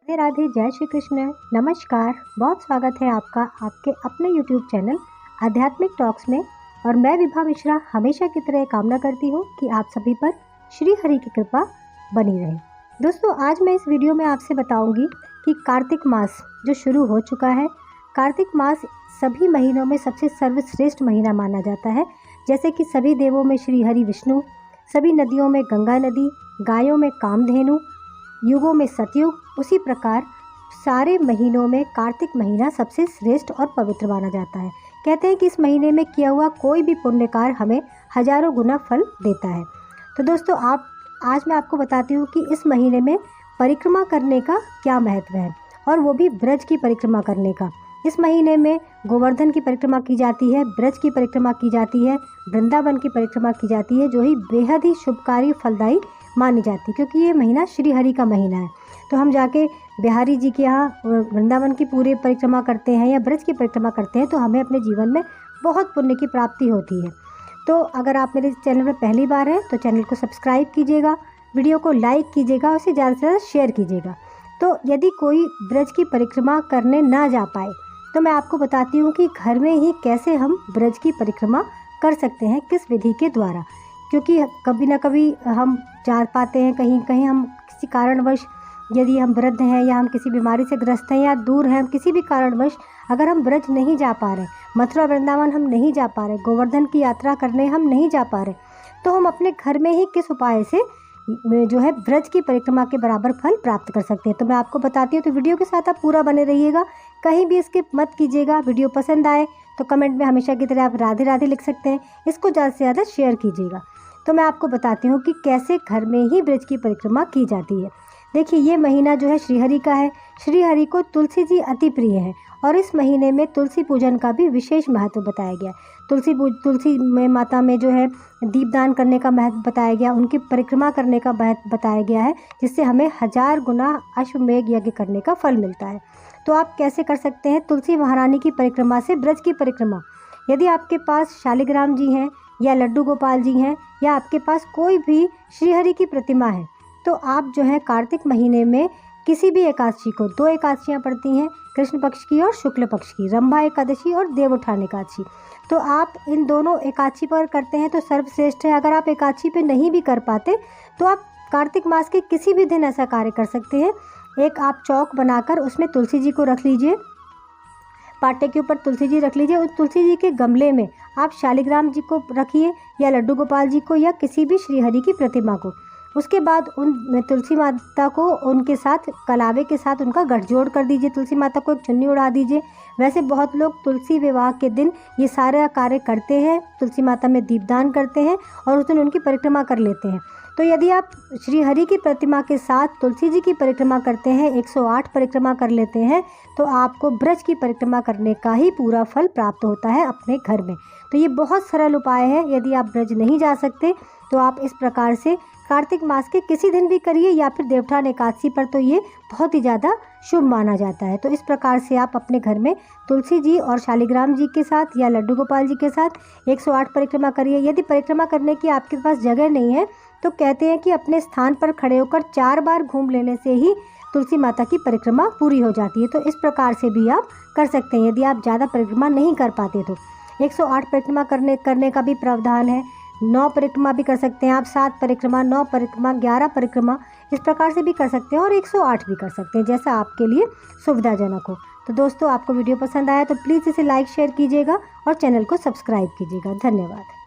राधे राधे, जय श्री कृष्ण, नमस्कार। बहुत स्वागत है आपका आपके अपने YouTube चैनल आध्यात्मिक टॉक्स में। और मैं विभा मिश्रा हमेशा की तरह कामना करती हूँ कि आप सभी पर श्री हरि की कृपा बनी रहे। दोस्तों, आज मैं इस वीडियो में आपसे बताऊंगी कि कार्तिक मास जो शुरू हो चुका है, कार्तिक मास सभी महीनों में सबसे सर्वश्रेष्ठ महीना माना जाता है। जैसे कि सभी देवों में श्री हरि विष्णु, सभी नदियों में गंगा नदी, गायों में कामधेनु, युगों में सतयुग, उसी प्रकार सारे महीनों में कार्तिक महीना सबसे श्रेष्ठ और पवित्र माना जाता है। कहते हैं कि इस महीने में किया हुआ कोई भी पुण्य कार्य हमें हजारों गुना फल देता है। तो दोस्तों, आज मैं आपको बताती हूँ कि इस महीने में परिक्रमा करने का क्या महत्व है, और वो भी ब्रज की परिक्रमा करने का। इस महीने में गोवर्धन की परिक्रमा की जाती है, ब्रज की परिक्रमा की जाती है, वृंदावन की परिक्रमा की जाती है, जो ही बेहद ही शुभकारी फलदायी मानी जाती है, क्योंकि ये महीना श्री हरि का महीना है। तो हम जाके बिहारी जी के यहाँ वृंदावन की पूरी परिक्रमा करते हैं या ब्रज की परिक्रमा करते हैं, तो हमें अपने जीवन में बहुत पुण्य की प्राप्ति होती है। तो अगर आप मेरे चैनल पर पहली बार हैं तो चैनल को सब्सक्राइब कीजिएगा, वीडियो को लाइक कीजिएगा, और उसे ज़्यादा से ज़्यादा शेयर कीजिएगा। तो यदि कोई ब्रज की परिक्रमा करने ना जा पाए तो मैं आपको बताती हूँ कि घर में ही कैसे हम ब्रज की परिक्रमा कर सकते हैं, किस विधि के द्वारा। क्योंकि कभी ना कभी हम जा पाते हैं कहीं कहीं, हम किसी कारणवश, यदि हम वृद्ध हैं या हम किसी बीमारी से ग्रस्त हैं या दूर हैं, हम किसी भी कारणवश अगर हम ब्रज नहीं जा पा रहे, मथुरा वृंदावन हम नहीं जा पा रहे, गोवर्धन की यात्रा करने हम नहीं जा पा रहे, तो हम अपने घर में ही किस उपाय से जो है ब्रज की परिक्रमा के बराबर फल प्राप्त कर सकते हैं। तो मैं आपको बताती हूँ, तो वीडियो के साथ आप पूरा बने रहिएगा, कहीं भी स्किप मत कीजिएगा। वीडियो पसंद आए तो कमेंट में हमेशा की तरह आप राधे राधे लिख सकते हैं, इसको ज़्यादा से ज़्यादा शेयर कीजिएगा। तो मैं आपको बताती हूँ कि कैसे घर में ही ब्रज की परिक्रमा की जाती है। देखिए, ये महीना जो है श्रीहरि का है। श्रीहरि को तुलसी जी अति प्रिय है, और इस महीने में तुलसी पूजन का भी विशेष महत्व बताया गया। तुलसी में माता में जो है दीपदान करने का महत्व बताया गया, उनकी परिक्रमा करने का महत्व बताया गया है, जिससे हमें 1000 गुना अश्वमेघ यज्ञ करने का फल मिलता है। तो आप कैसे कर सकते हैं तुलसी महारानी की परिक्रमा से ब्रज की परिक्रमा? यदि आपके पास शालिग्राम जी हैं या लड्डू गोपाल जी हैं, या आपके पास कोई भी श्रीहरि की प्रतिमा है, तो आप जो है कार्तिक महीने में किसी भी एकादशी को, 2 एकादशियाँ पड़ती हैं, कृष्ण पक्ष की और शुक्ल पक्ष की, रंभा एकादशी और देवोत्थान एकादशी। तो आप इन दोनों एकादशी पर करते हैं तो सर्वश्रेष्ठ है। अगर आप एकादशी पे नहीं भी कर पाते तो आप कार्तिक मास के किसी भी दिन ऐसा कार्य कर सकते हैं। एक आप चौक बनाकर उसमें तुलसी जी को रख लीजिए, पाटे के ऊपर तुलसी जी रख लीजिए, उस तुलसी जी के गमले में आप शालिग्राम जी को रखिए, या लड्डू गोपाल जी को, या किसी भी श्रीहरि की प्रतिमा को। उसके बाद उन तुलसी माता को उनके साथ कलावे के साथ उनका गठजोड़ कर दीजिए, तुलसी माता को एक चुन्नी उड़ा दीजिए। वैसे बहुत लोग तुलसी विवाह के दिन ये सारा कार्य करते हैं, तुलसी माता में दीपदान करते हैं और उस दिन उनकी परिक्रमा कर लेते हैं। तो यदि आप श्रीहरि की प्रतिमा के साथ तुलसी जी की परिक्रमा करते हैं, 108 परिक्रमा कर लेते हैं, तो आपको ब्रज की परिक्रमा करने का ही पूरा फल प्राप्त होता है अपने घर में। तो ये बहुत सरल उपाय है। यदि आप ब्रज नहीं जा सकते तो आप इस प्रकार से कार्तिक मास के किसी दिन भी करिए, या फिर देवोत्थान एकादशी पर, तो ये बहुत ही ज़्यादा शुभ माना जाता है। तो इस प्रकार से आप अपने घर में तुलसी जी और शालिग्राम जी के साथ या लड्डू गोपाल जी के साथ 108 परिक्रमा करिए। यदि परिक्रमा करने की आपके पास जगह नहीं है तो कहते हैं कि अपने स्थान पर खड़े होकर 4 बार घूम लेने से ही तुलसी माता की परिक्रमा पूरी हो जाती है। तो इस प्रकार से भी आप कर सकते हैं। यदि आप ज़्यादा परिक्रमा नहीं कर पाते तो 108 परिक्रमा करने का भी प्रावधान है। 9 परिक्रमा भी कर सकते हैं आप, 7 परिक्रमा, 9 परिक्रमा, 11 परिक्रमा, इस प्रकार से भी कर सकते हैं, और 108 भी कर सकते हैं, जैसा आपके लिए सुविधाजनक हो। तो दोस्तों, आपको वीडियो पसंद आया तो प्लीज़ इसे लाइक शेयर कीजिएगा और चैनल को सब्सक्राइब कीजिएगा। धन्यवाद।